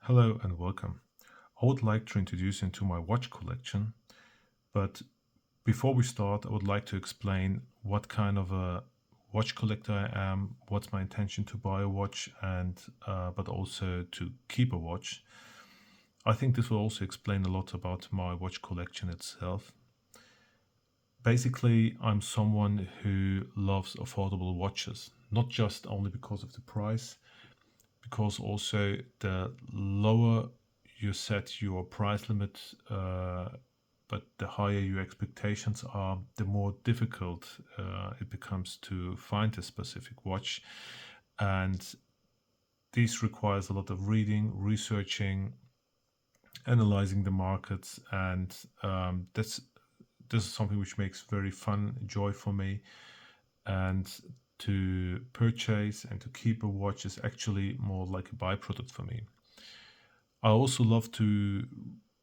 Hello and welcome. I would like to introduce you to my watch collection, but before we start, I would like to explain what kind of a watch collector I am, what's my intention to buy a watch, and but also to keep a watch. I think this will also explain a lot about my watch collection itself. Basically, I'm someone who loves affordable watches, not just only because of the price, because also the lower you set your price limit, but the higher your expectations are, the more difficult it becomes to find a specific watch. And this requires a lot of reading, researching, analyzing the markets, and this is something which makes very fun joy for me. And to purchase and to keep a watch is actually more like a byproduct for me. I also love to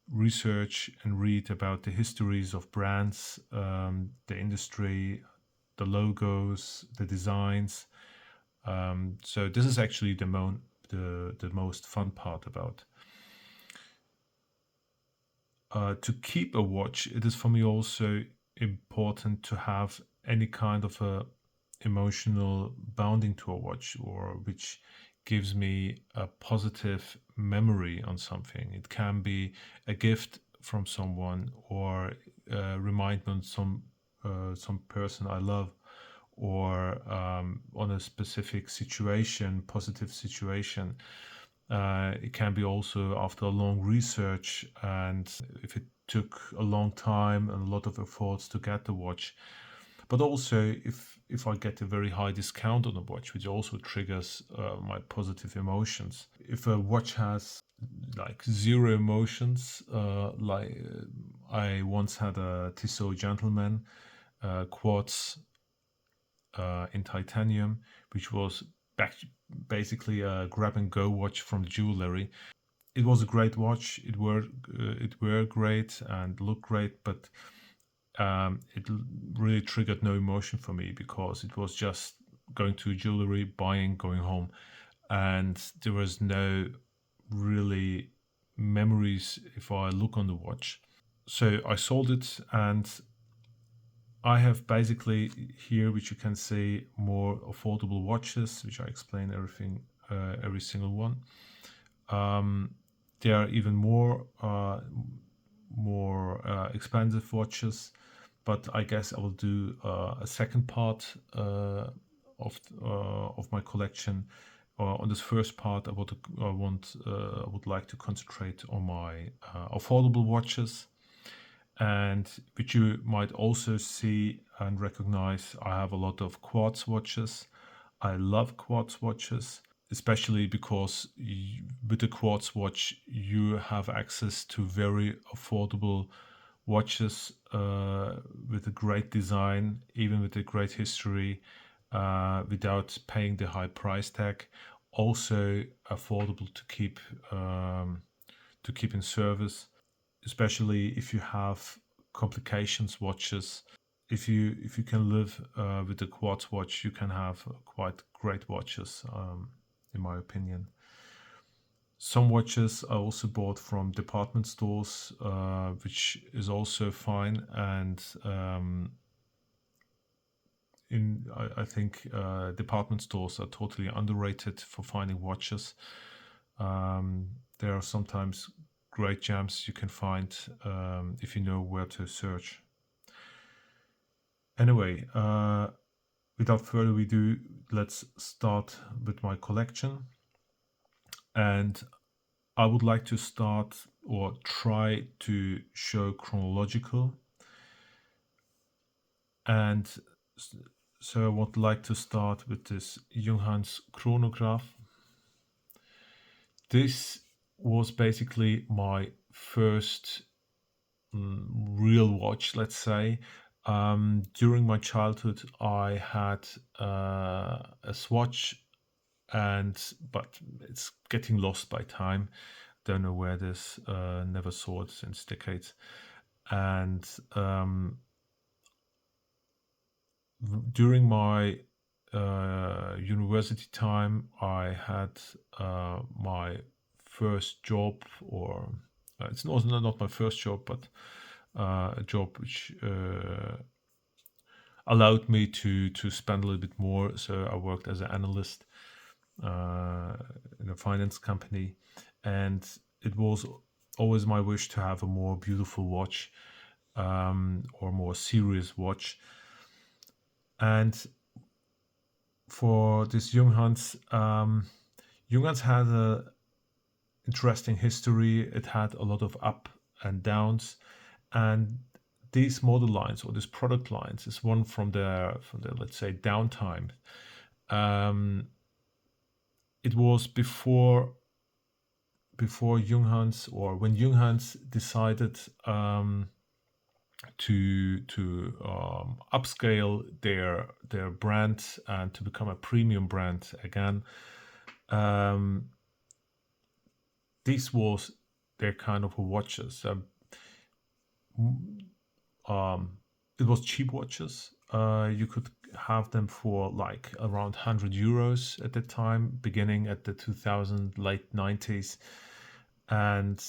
research and read about the histories of brands, the industry, the logos, the designs. So this is actually the most fun part about. To keep a watch, it is for me also important to have any kind of a emotional bounding to a watch, or which gives me a positive memory on something. It can be a gift from someone, or remind me on some person I love, or on a specific situation, positive situation. It can be also after a long research, and if it took a long time and a lot of efforts to get the watch. But also if I get a very high discount on a watch, which also triggers my positive emotions. If a watch has like zero emotions, I once had a Tissot Gentleman quartz in titanium, which was back, basically a grab and go watch from the jewelry. It was a great watch. It were great and looked great, but really triggered no emotion for me because it was just going to jewelry, buying, going home, and there was no really memories if I look on the watch. So I sold it, and I have basically here, which you can see, more affordable watches, which I explain every single one. There are even more expensive watches, but I guess I will do a second part of my collection. On this first part, I would like to concentrate on my affordable watches, and which you might also see and recognize. I have a lot of quartz watches. I love quartz watches, especially because with the quartz watch you have access to very affordable watches with a great design, even with a great history, without paying the high price tag. Also affordable to keep in service, especially if you have complications watches. If you can live with the quartz watch, you can have quite great watches, in my opinion. Some watches I also bought from department stores, which is also fine. And I think department stores are totally underrated for finding watches. There are sometimes great gems you can find if you know where to search. Anyway, without further ado, let's start with my collection. And I would like to start or try to show chronological. And so I would like to start with this Junghans chronograph. This was basically my first real watch, let's say. During my childhood, I had a Swatch, but it's getting lost by time. Don't know where this. Never saw it since decades. And during my university time, I had my first job, or it's not my first job, but a job which allowed me to spend a little bit more. So I worked as an analyst in a finance company, and it was always my wish to have a more beautiful watch, or more serious watch. And for this Junghans, Junghans had a interesting history. It had a lot of up and downs, and these model lines, or these product lines, is one from the let's say downtime. It was before Junghans, or when Junghans decided to upscale their brand and to become a premium brand again. This was their kind of watches. It was cheap watches. You could have them for like around €100 at the time, beginning at the 2000 late 90s, and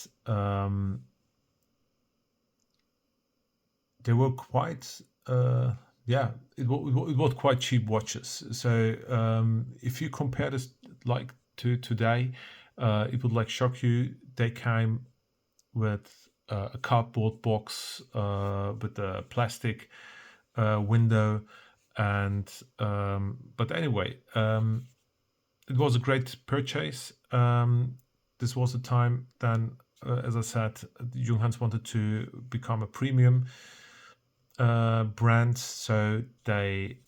they were quite it was quite cheap watches. So if you compare this like to today, it would like shock you. They came with a cardboard box with a plastic window, and but anyway, it was a great purchase. This was a time then, as I said, Junghans wanted to become a premium brand, so they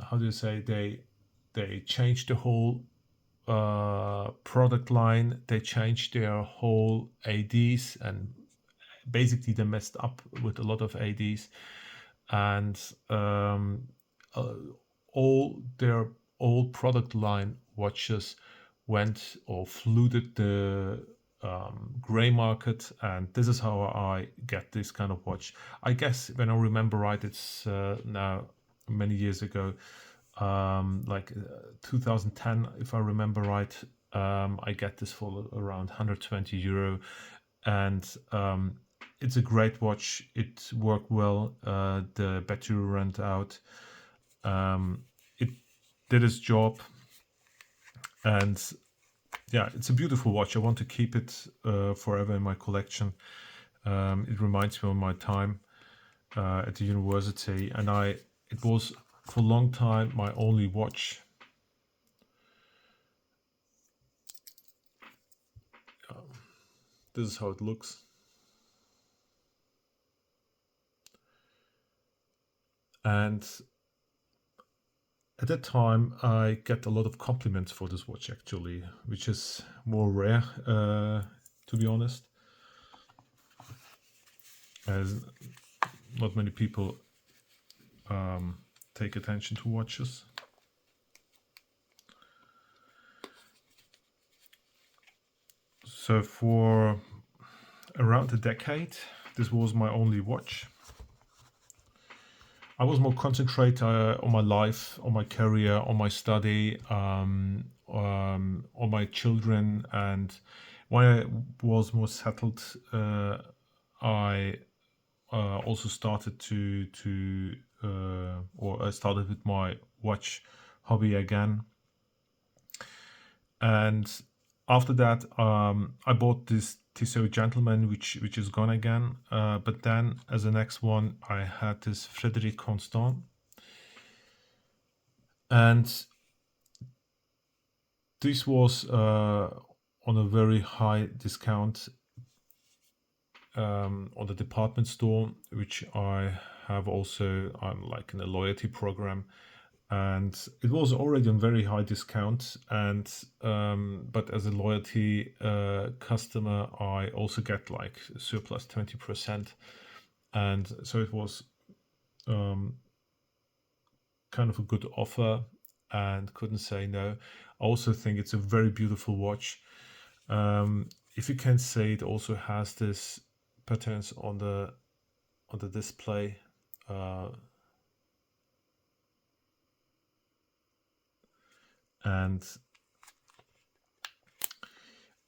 how do you say, they changed the whole product line. They changed their whole ADs, and basically they messed up with a lot of ADs, and all their old product line watches went or flooded the gray market, and this is how I get this kind of watch. I guess, when I remember right, it's now many years ago, like 2010, if I remember right. I get this for around €120, and it's a great watch. It worked well. The battery ran out. It did its job, and yeah, it's a beautiful watch. I want to keep it forever in my collection. It reminds me of my time at the university, and it was for a long time my only watch. This is how it looks. And at that time, I get a lot of compliments for this watch, actually, which is more rare, to be honest, as not many people take attention to watches. So for around a decade, this was my only watch. I was more concentrated on my life, on my career, on my study, on my children, and when I was more settled, I also started or I started with my watch hobby again. And after that, I bought this tissot gentleman, which is gone again. But then, as the next one, I had this frederiqueconstant, and this was on a very high discount on the department store, which I have also. I'm like in a loyalty program, and it was already on very high discount. And but as a loyalty customer, I also get like surplus 20%, and so it was kind of a good offer, and couldn't say no. I also think it's a very beautiful watch. If you can say, it also has this patterns on the display. And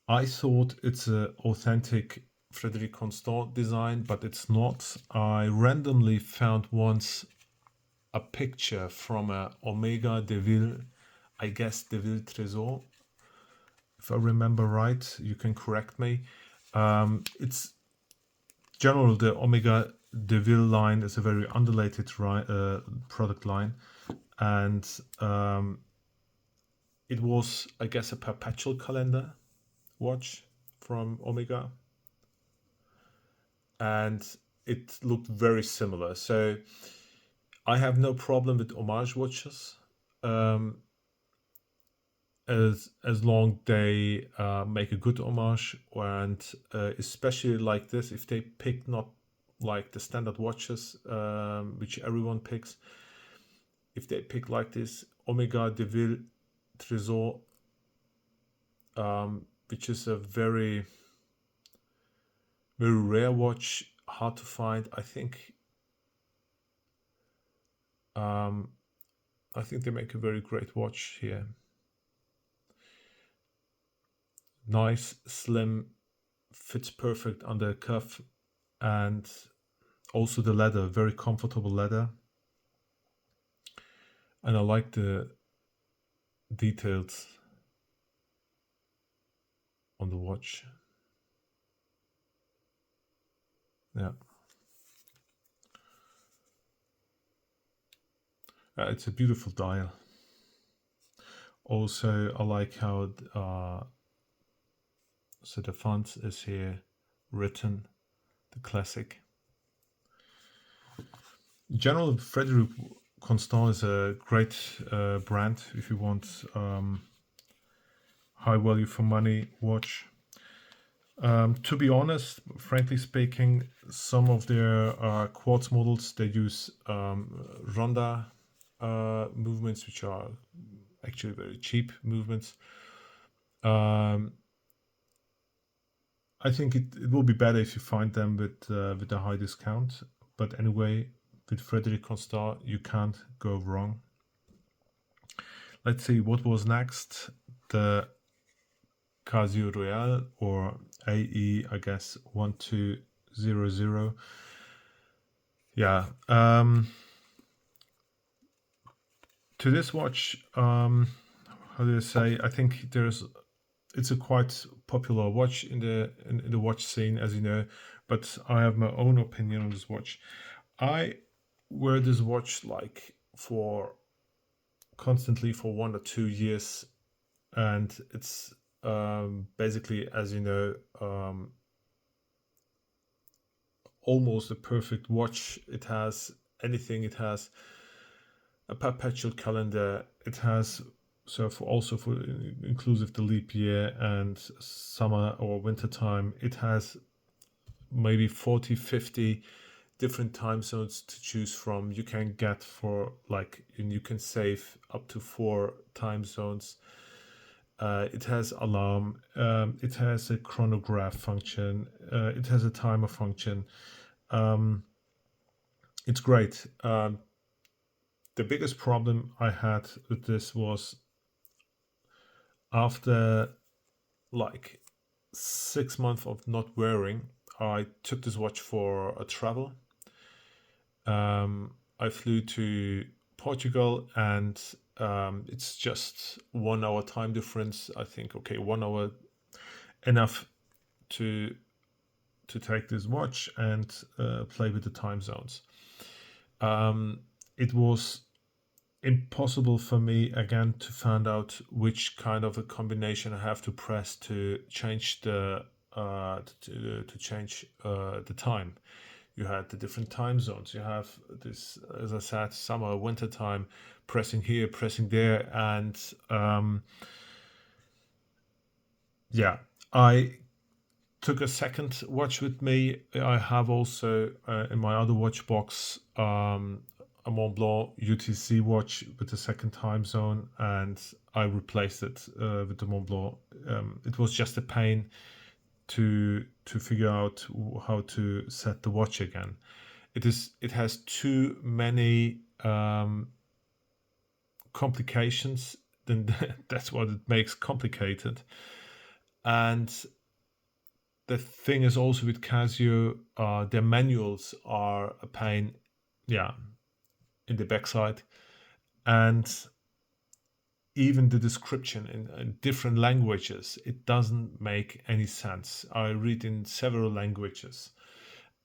I thought it's an authentic Frederiqueconstant design, but it's not. I randomly found once a picture from a Omega Deville, I guess Deville Tresor, if I remember right. You can correct me. It's general, the Omega Deville line is a very underrated product line, and it was, I guess, a perpetual calendar watch from Omega, and it looked very similar. So I have no problem with homage watches, um, as long they make a good homage, and especially like this, if they pick not like the standard watches, which everyone picks, if they pick like this Omega Deville Tresor, which is a very very rare watch, hard to find. I think they make a very great watch here. Nice, slim, fits perfect on the cuff, and also the leather, very comfortable leather. And I like the details on the watch. Yeah. It's a beautiful dial. Also, I like how so the font is here written, the classic. In general, Frederic Constant is a great brand if you want high value for money watch. To be honest, frankly speaking, some of their quartz models, they use ronda movements, which are actually very cheap movements. I think it will be better if you find them with a high discount. But anyway, with Frederic Constant, you can't go wrong. Let's see what was next. The Casio Royale, or AE, I guess 1200. Yeah. To this watch, how do I say? I think it's a quite popular watch in the watch scene, as you know. But I have my own opinion on this watch. I wear this watch like constantly for 1 or 2 years, and it's basically, as you know, almost a perfect watch. It has anything. It has a perpetual calendar. It has also for inclusive the leap year and summer or winter time. It has maybe 40, 50 different time zones to choose from. You can get for like, and you can save up to 4 time zones. It has alarm. It has a chronograph function. It has a timer function. It's great. The biggest problem I had with this was after like 6 months of not wearing, I took this watch for a travel. I flew to Portugal, and it's just 1 hour time difference. I think, okay, 1 hour enough to take this watch and play with the time zones. It was impossible for me again to find out which kind of a combination I have to press to change the time. You had the different time zones. You have this, as I said, summer, winter time, pressing here, pressing there, and yeah, I took a second watch with me. I have also in my other watch box a Montblanc UTC watch with the second time zone, and I replaced it with the Montblanc. It was just a pain to figure out how to set the watch again. It has too many complications. Then that's what it makes complicated. And the thing is also with Casio, their manuals are a pain, yeah, in the backside. And even the description in different languages, it doesn't make any sense. I read in several languages.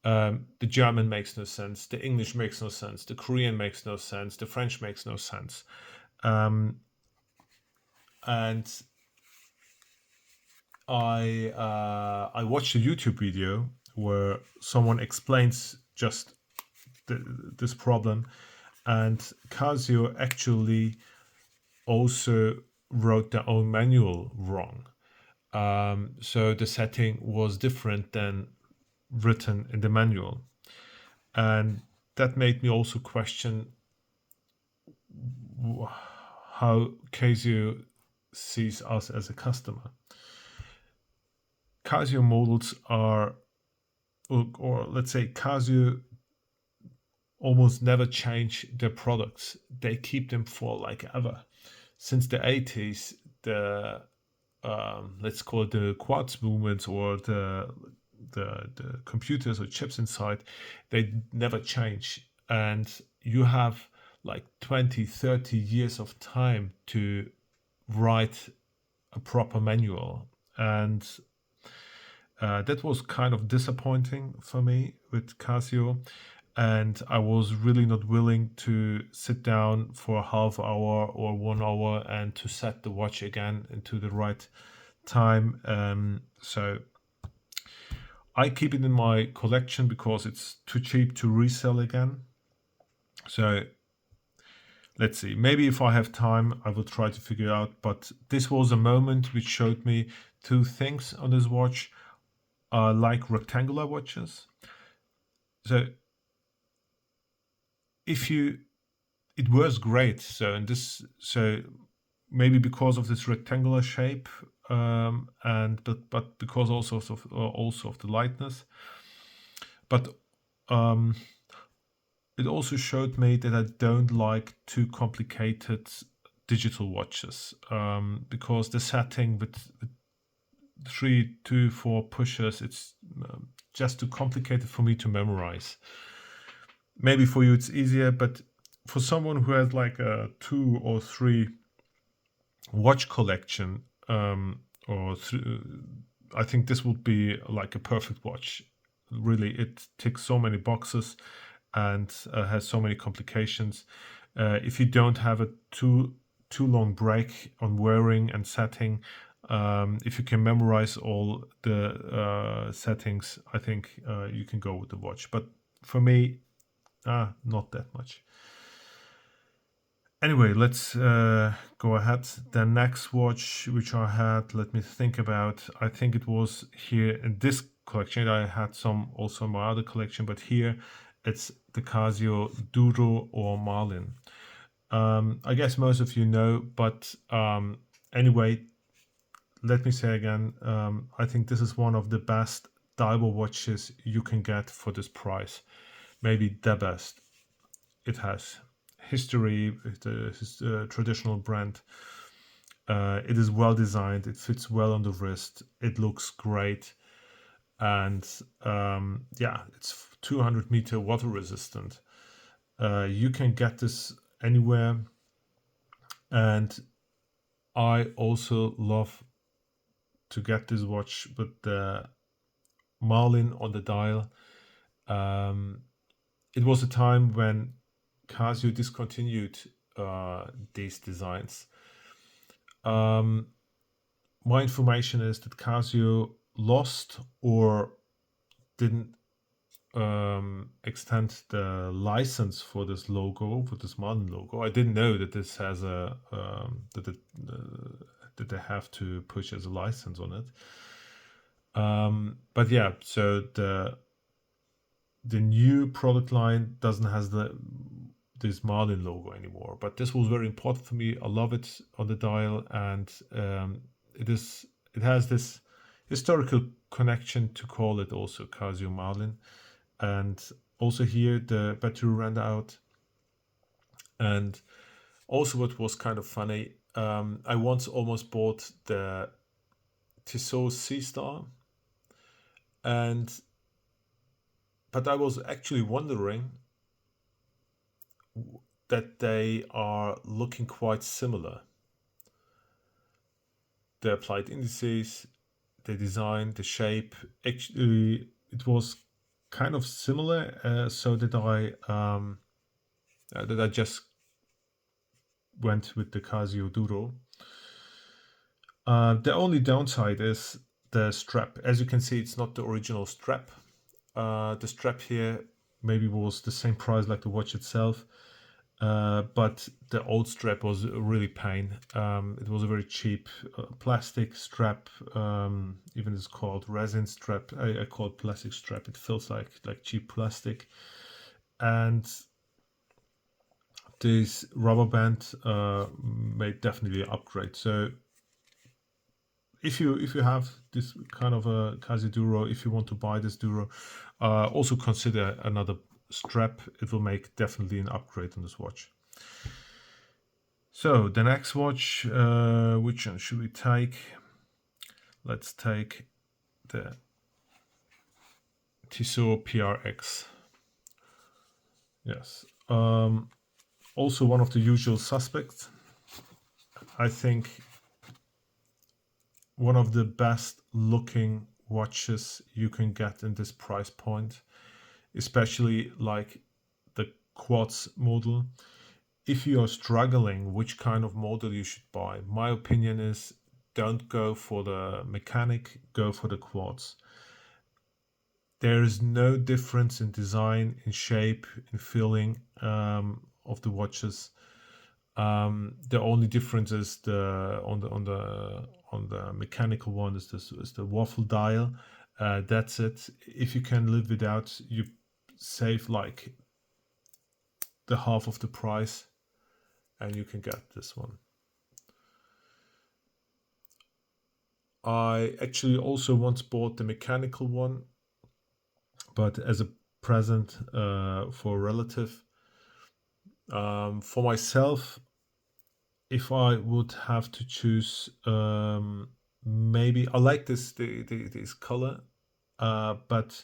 The German makes no sense. The English makes no sense. The Korean makes no sense. The French makes no sense. And I watched a YouTube video where someone explains just this problem, and Casio actually also wrote their own manual wrong. So the setting was different than written in the manual, and that made me also question how Casio sees us as a customer. Casio models are, or let's say Casio almost never change their products. They keep them for like ever. Since the 80s, the let's call it the quartz movements, or the computers or chips inside, they never change. And you have like 20, 30 years of time to write a proper manual. And that was kind of disappointing for me with Casio. And I was really not willing to sit down for a half hour or 1 hour and to set the watch again into the right time. So I keep it in my collection because it's too cheap to resell again. So let's see. Maybe if I have time, I will try to figure it out. But this was a moment which showed me two things on this watch. I like rectangular watches. So it works great. So maybe because of this rectangular shape, but because also of the lightness. But it also showed me that I don't like too complicated digital watches, because the setting with 3, 2, 4 pushes, it's just too complicated for me to memorize. Maybe for you it's easier, but for someone who has like a 2 or 3 watch collection, I think this would be like a perfect watch. Really, it ticks so many boxes and has so many complications. If you don't have a too long break on wearing and setting, if you can memorize all the settings, I think you can go with the watch. But for me, not that much. Anyway, let's go ahead. The next watch which I had, let me think about. I think it was here in this collection. I had some also in my other collection, but here it's the Casio Duro or Marlin. I guess most of you know, but anyway, let me say again, I think this is one of the best dial watches you can get for this price. Maybe the best. It has history, it's a traditional brand. It is well designed, it fits well on the wrist, it looks great, and it's 200-meter water resistant. You can get this anywhere, and I also love to get this watch with the Marlin on the dial. It was a time when Casio discontinued these designs. My information is that Casio lost or didn't extend the license for this logo, for this Marlin logo. I didn't know that this has a that they have to push as a license on it. But yeah, so the new product line doesn't has this Marlin logo anymore. But this was very important for me. I love it on the dial, and it has this historical connection to call it also Casio Marlin. And also here the battery ran out. And also what was kind of funny, I once almost bought the Tissot C Star, but I was actually wondering that they are looking quite similar. The applied indices, the design, the shape. Actually, it was kind of similar, so that I just went with the Casio Duro. The only downside is the strap. As you can see, it's not the original strap. The strap here maybe was the same price like the watch itself, but the old strap was a really pain. It was a very cheap plastic strap. Even it's called resin strap. I call it plastic strap. It feels like cheap plastic. And this rubber band may definitely upgrade. So if you have this kind of a Casio Duro, if you want to buy this Duro, also consider another strap. It will make definitely an upgrade on this watch. So the next watch, which one should we take? Let's take the Tissot PRX. Yes. Also one of the usual suspects. I think one of the best looking watches you can get in this price point, especially like the quartz model. If you are struggling which kind of model you should buy, my opinion is don't go for the mechanic, go for the quartz. There is no difference in design, in shape, in feeling of the watches. The only difference is on the mechanical one is the waffle dial. That's it. If you can live without, you save like the half of the price, and you can get this one. I actually also once bought the mechanical one, but as a present for a relative. For myself, if I would have to choose, maybe I like this color, but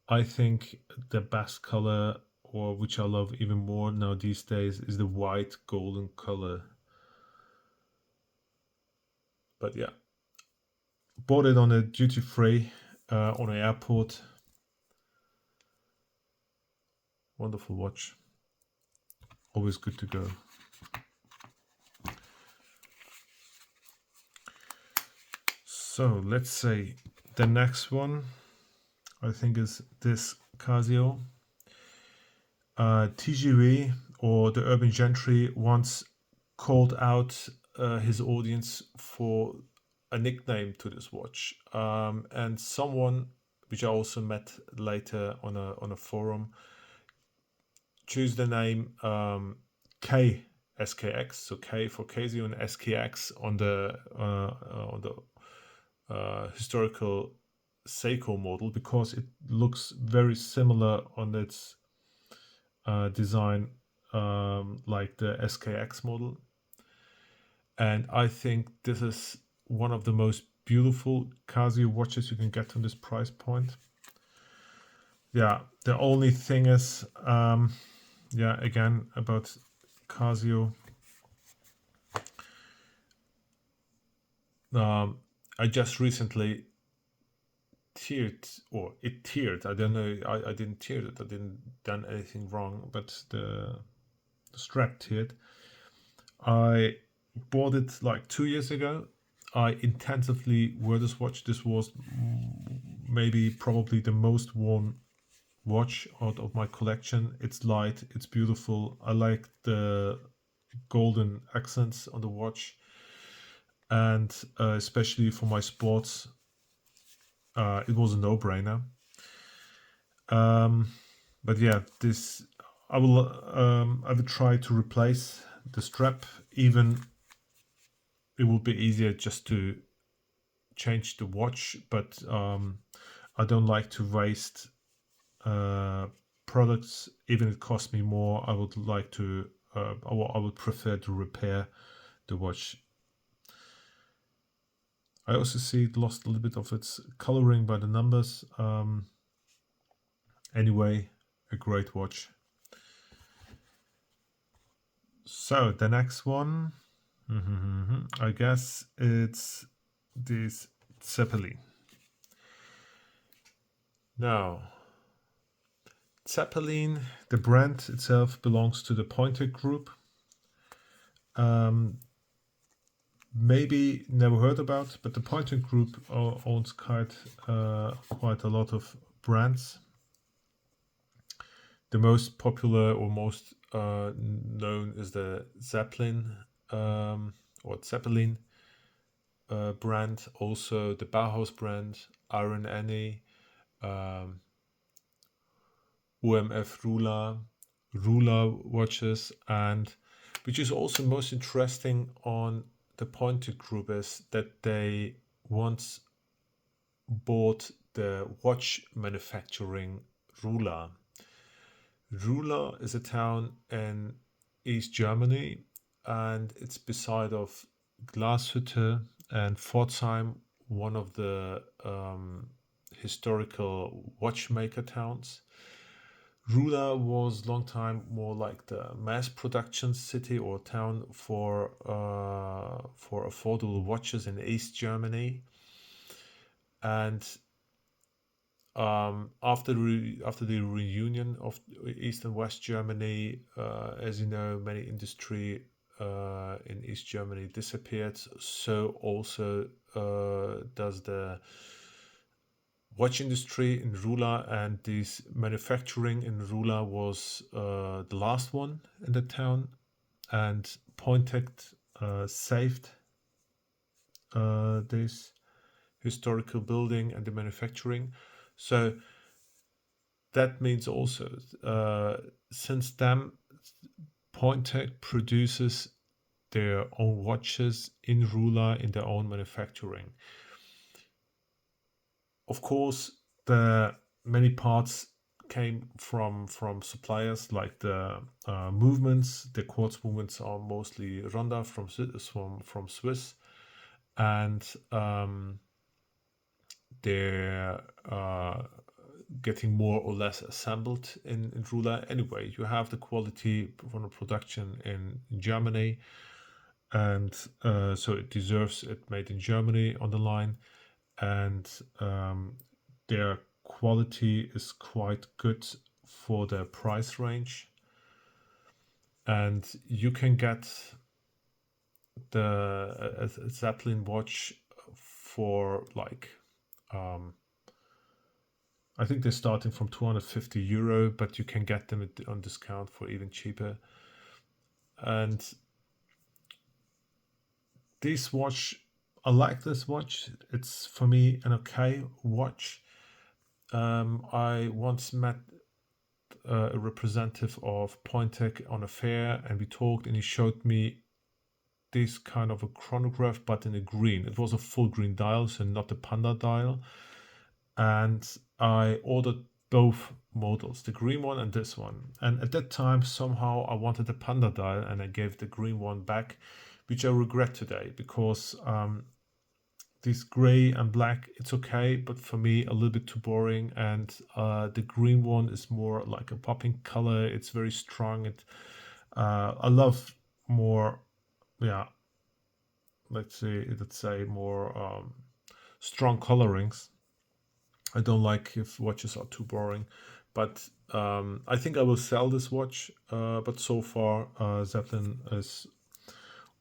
I think the best color, or which I love even more now these days, is the white golden color. But yeah, bought it on a duty free on an airport. Wonderful watch. Always good to go. So let's say the next one, I think, is this Casio. TGV, or the urban gentry, once called out his audience for a nickname to this watch, and someone, which I also met later on a forum, choose the name KSKX, so K for Casio and SKX on the historical Seiko model, because it looks very similar on its design like the SKX model. And I think this is one of the most beautiful Casio watches you can get on this price point. Yeah, the only thing is, yeah, again, about Casio, I just recently teared, or it teared. I don't know. I didn't tear it. I didn't done anything wrong, but the strap teared. I bought it like 2 years ago. I intensively wore this watch. This was maybe probably the most worn watch out of my collection. It's light, it's beautiful. I like the golden accents on the watch, and especially for my sports, it was a no-brainer. But yeah, this I will try to replace the strap. Even it will be easier just to change the watch, but I don't like to waste products. Even if it costs me more, I would like to. I would prefer to repair the watch. I also see it lost a little bit of its coloring by the numbers. Anyway, a great watch. So the next one, I guess it's this Zeppelin. Now, Zeppelin, the brand itself belongs to the Pointer Group. Maybe never heard about, but the Pointer Group owns quite a lot of brands. The most popular or most known is the Zeppelin or Zeppelin brand, also the Bauhaus brand, Iron Annie, OMF ruler watches, and which is also most interesting on the Pointer Group is that they once bought the watch manufacturing Ruler. Ruler is a town in East Germany, and it's beside of Glashütte and Pforzheim, one of the historical watchmaker towns. Ruler was long time more like the mass production city or town for affordable watches in East Germany, and after the reunion of East and West Germany, as you know, many industry in East Germany disappeared. So also does the watch industry in Rula, and this manufacturing in Rula was the last one in the town, and Pointek saved this historical building and the manufacturing. So that means also since then Pointek produces their own watches in Rula in their own manufacturing. Of course, the many parts came from suppliers like the movements. The quartz movements are mostly Ronda from Swiss, and they're getting more or less assembled in Rula. Anyway, you have the quality from the production in Germany, and so it deserves it made in Germany on the line, and their quality is quite good for their price range, and you can get a Zeppelin watch for like I think they're starting from €250, but you can get them on discount for even cheaper. And this watch, I like this watch. It's for me an okay watch. I once met a representative of Pointek on a fair, and we talked, and he showed me this kind of a chronograph, but in a green. It was a full green dial, so not the panda dial. And I ordered both models, the green one and this one. And at that time, somehow I wanted the panda dial, and I gave the green one back, which I regret today, because this gray and black, it's okay, but for me a little bit too boring. And the green one is more like a popping color. It's very strong. I love more, yeah, let's say more strong colorings. I don't like if watches are too boring, but I think I will sell this watch. But so far, Zeppelin is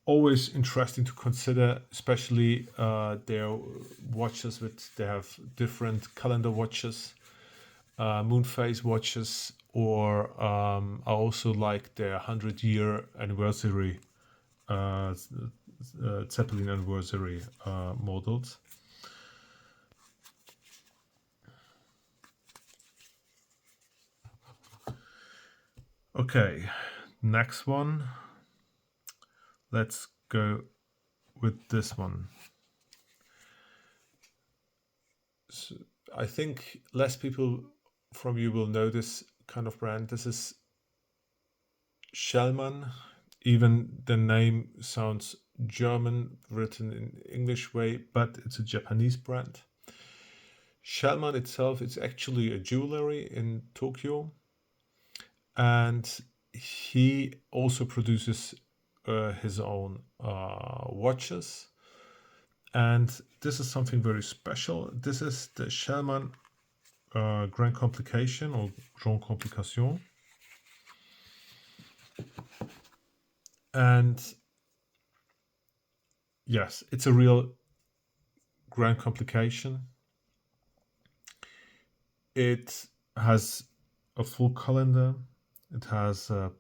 always interesting to consider, especially their watches they have different calendar watches, moon phase watches, or I also like their 100-year anniversary, Zeppelin anniversary models. Okay, next one. Let's go with this one. So I think less people from you will know this kind of brand. This is Shellman. Even the name sounds German, written in English way, but it's a Japanese brand. Shellman itself is actually a jewelry in Tokyo, and he also produces his own watches. And this is something very special. This is the Shellman Grand Complication or Grand Complication. And yes, it's a real Grand Complication. It has a full calendar. It has a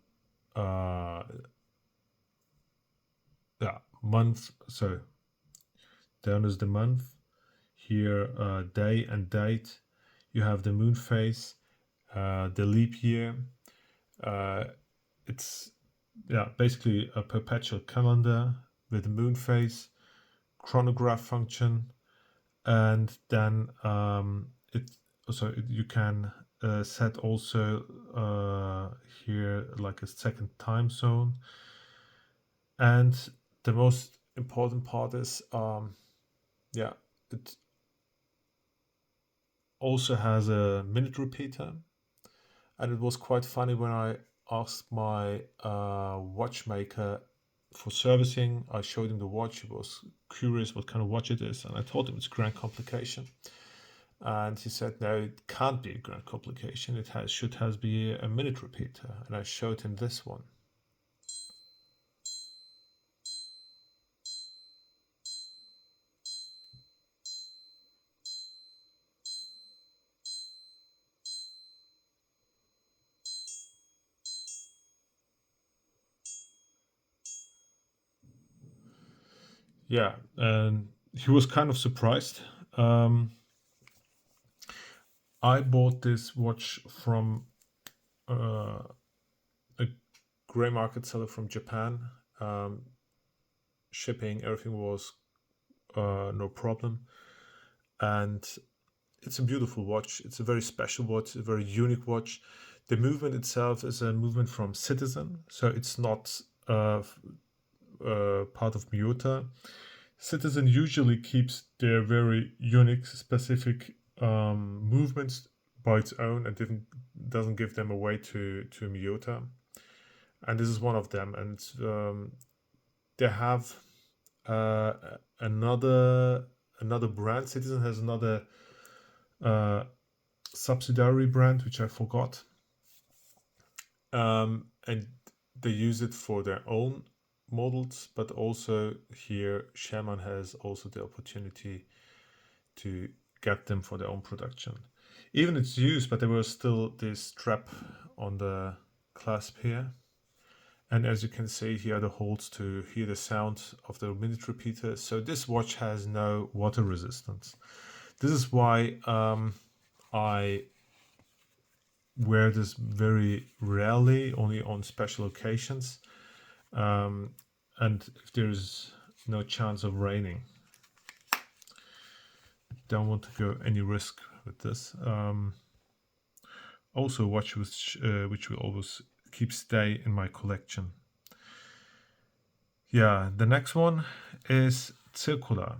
month. So down is the month. Here, day and date. You have the moon phase, the leap year. It's basically a perpetual calendar with the moon phase, chronograph function, and then you can set also here like a second time zone. And the most important part is it also has a minute repeater. And it was quite funny when I asked my watchmaker for servicing. I showed him the watch. He was curious what kind of watch it is, and I told him it's Grand Complication. And he said, no, it can't be a Grand Complication. It should be a minute repeater. And I showed him this one. Yeah, and he was kind of surprised. I bought this watch from a gray market seller from Japan. Shipping, everything was no problem. And it's a beautiful watch. It's a very special watch, a very unique watch. The movement itself is a movement from Citizen, so it's not part of Miyota. Citizen usually keeps their very unique, specific movements by its own and doesn't give them away to Miyota. And this is one of them. And they have another brand. Citizen has another subsidiary brand, which I forgot. And they use it for their own models, but also here Shellman has also the opportunity to get them for their own production. Even it's used, but there was still this strap on the clasp here. And as you can see here, the holes to hear the sound of the minute repeater. So this watch has no water resistance. This is why I wear this very rarely, only on special occasions. And if there's no chance of raining, don't want to go any risk with this. Also, a watch which will always stay in my collection. Yeah, the next one is Circula.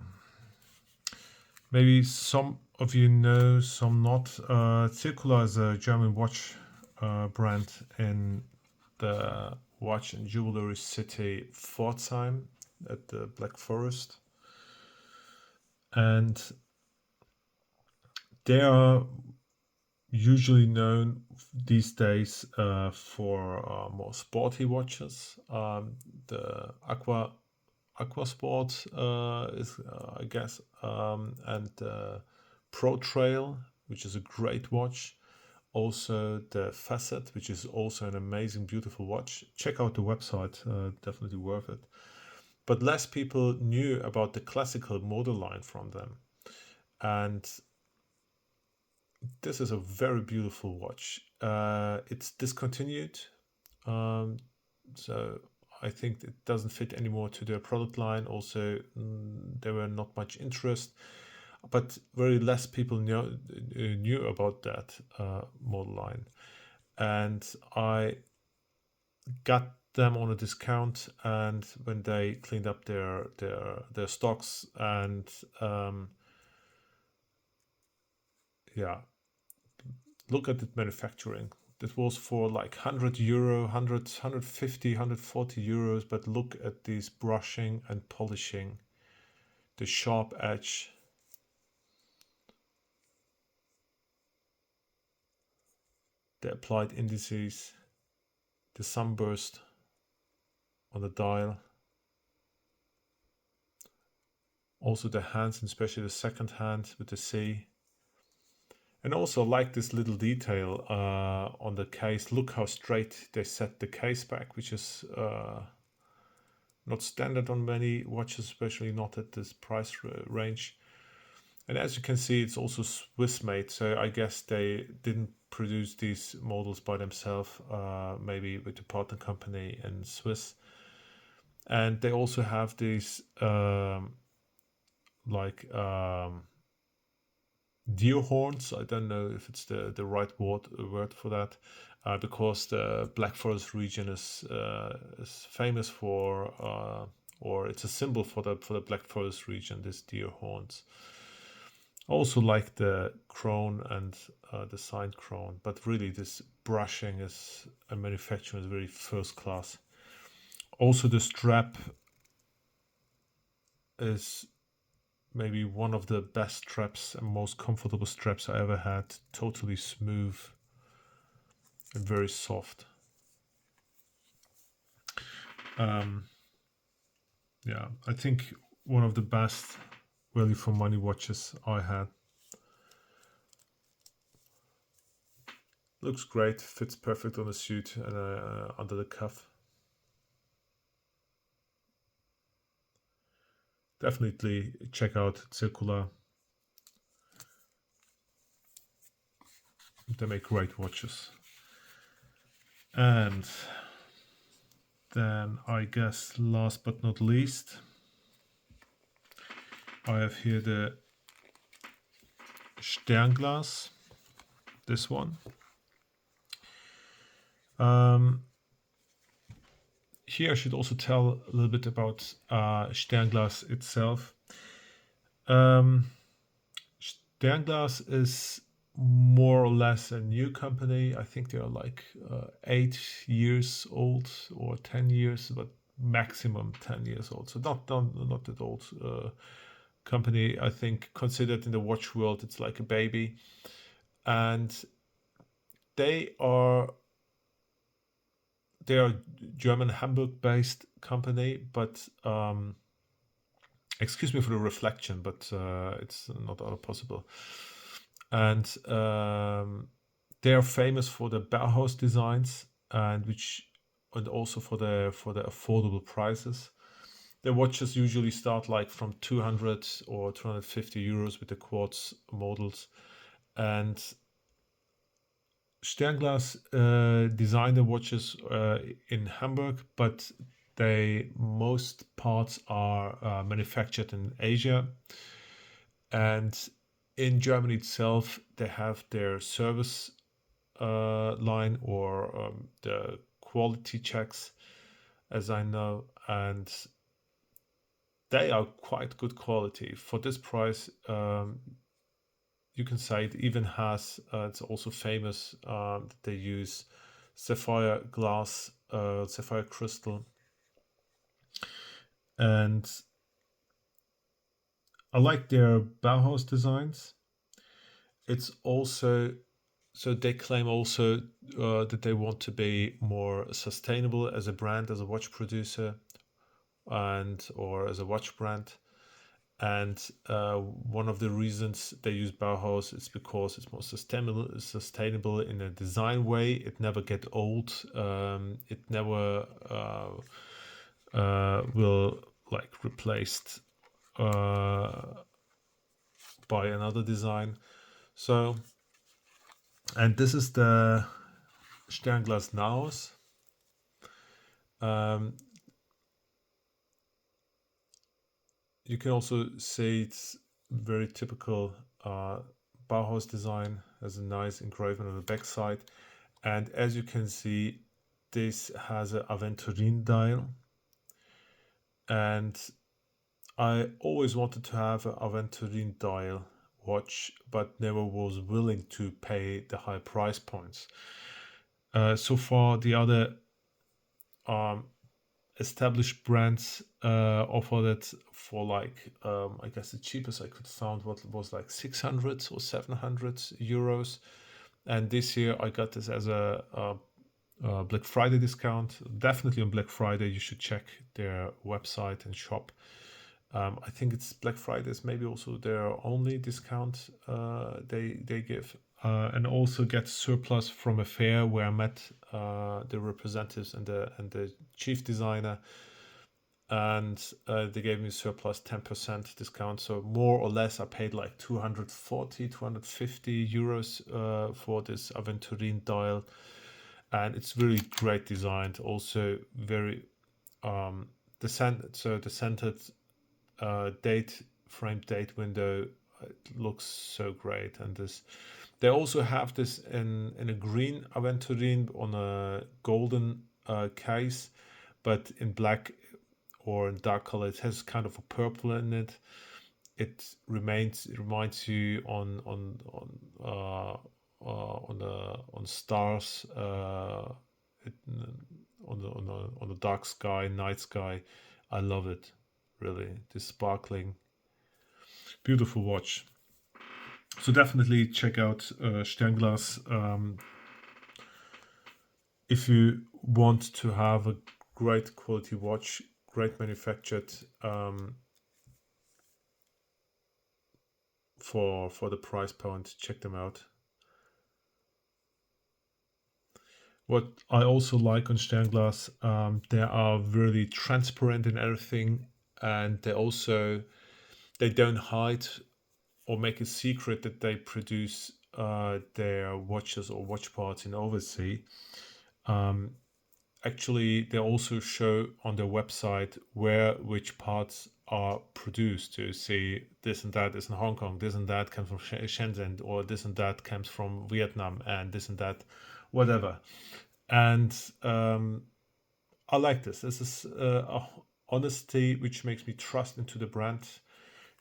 Maybe some of you know, some not. Circula is a German watch brand in the watch and jewelry city Pforzheim at the Black Forest. And they are usually known these days for more sporty watches. The Aqua Sport is, I guess, and Pro Trail, which is a great watch. Also the Facet, which is also an amazing, beautiful watch. Check out the website, definitely worth it. But less people knew about the classical model line from them. And this is a very beautiful watch. It's discontinued. So I think it doesn't fit anymore to their product line. Also, there were not much interest, but very less people knew about that model line. And I got them on a discount, and when they cleaned up their stocks, and yeah, look at the manufacturing. It was for like €100, 100, 150, €140, but look at these brushing and polishing, the sharp edge, the applied indices, the sunburst on the dial. Also the hands, and especially the second hand with the C. And also like this little detail on the case. Look how straight they set the case back, which is not standard on many watches, especially not at this price range. And as you can see, it's also Swiss made, so I guess they didn't produce these models by themselves, maybe with a partner company in Swiss. And they also have these deer horns. I don't know if it's the right word for that, because the Black Forest region is famous for, or it's a symbol for the Black Forest region, this deer horns. Also like the crown and the signed crown, but really this brushing is and manufacturing is very first class. Also the strap is maybe one of the best straps and most comfortable straps I ever had. Totally smooth and very soft. Yeah, I think one of the best value for money watches I had. Looks great, fits perfect on the suit and under the cuff. Definitely check out Circula. They make great watches. And then I guess last but not least, I have here the sternglas, this one. Here I should also tell a little bit about sternglas itself. Sternglas is more or less a new company. I think they are like 8 years old or 10 years, but maximum 10 years old. So not that old company. I think considered in the watch world, it's like a baby. And they are German Hamburg-based company, but excuse me for the reflection, but it's not all possible. And they are famous for the Bauhaus designs, and also for the affordable prices. Their watches usually start like from 200 or 250 euros with the quartz models. And Sternglas designed the watches in Hamburg, but most parts are manufactured in Asia. And in Germany itself, they have their service line or the quality checks, as I know, and they are quite good quality for this price. You can say it even has. It's also famous that they use sapphire glass, sapphire crystal, and I like their Bauhaus designs. It's also so they claim also that they want to be more sustainable as a brand, as a watch producer, or as a watch brand. And one of the reasons they use Bauhaus is because it's more sustainable in a design way. It never gets old. It never will like replaced by another design. So, and this is the Sternglas Naos. You can also say it's very typical Bauhaus design, has a nice engraving on the back side. And as you can see, this has an aventurine dial, and I always wanted to have an aventurine dial watch, but never was willing to pay the high price points. So far, the other established brands offer that for like I guess the cheapest I could find what was like 600 or 700 euros, and this year I got this as a Black Friday discount. Definitely on Black Friday you should check their website and shop. I think it's Black Friday is maybe also their only discount they give. And also get surplus from a fair where I met the representatives and the chief designer, and they gave me surplus 10% discount. So more or less I paid like 240, 250 euros for this aventurine dial, and it's really great designed. Also very the centered framed date window, it looks so great. And this, they also have this in a green aventurine on a golden case, but in black or in dark color. It has kind of a purple in it. It reminds you on stars, on the dark sky, night sky. I love it, really. This sparkling, beautiful watch. So definitely check out Sternglas if you want to have a great quality watch, great manufactured, for the price point. Check them out. What I also like on Sternglas, they are really transparent in everything, and they don't hide or make a secret that they produce their watches or watch parts in overseas. Actually, they also show on their website which parts are produced. To see this and that is in Hong Kong, this and that comes from Shenzhen, or this and that comes from Vietnam, and this and that, whatever. And I like this. This is a honesty which makes me trust into the brand.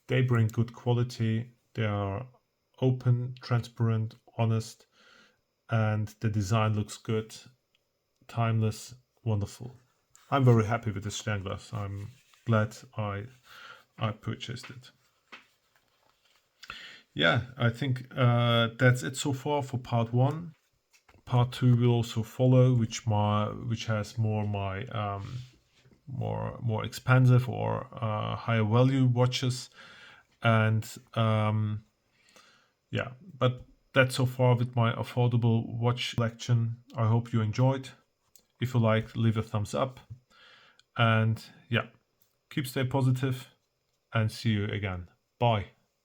They bring good quality. They are open, transparent, honest, and the design looks good, timeless, wonderful. I'm very happy with this Sternglas. I'm glad I purchased it. Yeah, I think that's it so far for part 1. Part 2 will also follow, which has more more expensive or higher value watches, and yeah. But that's so far with my affordable watch collection. I hope you enjoyed. If you liked, leave a thumbs up, and yeah, keep stay positive, and see you again. Bye.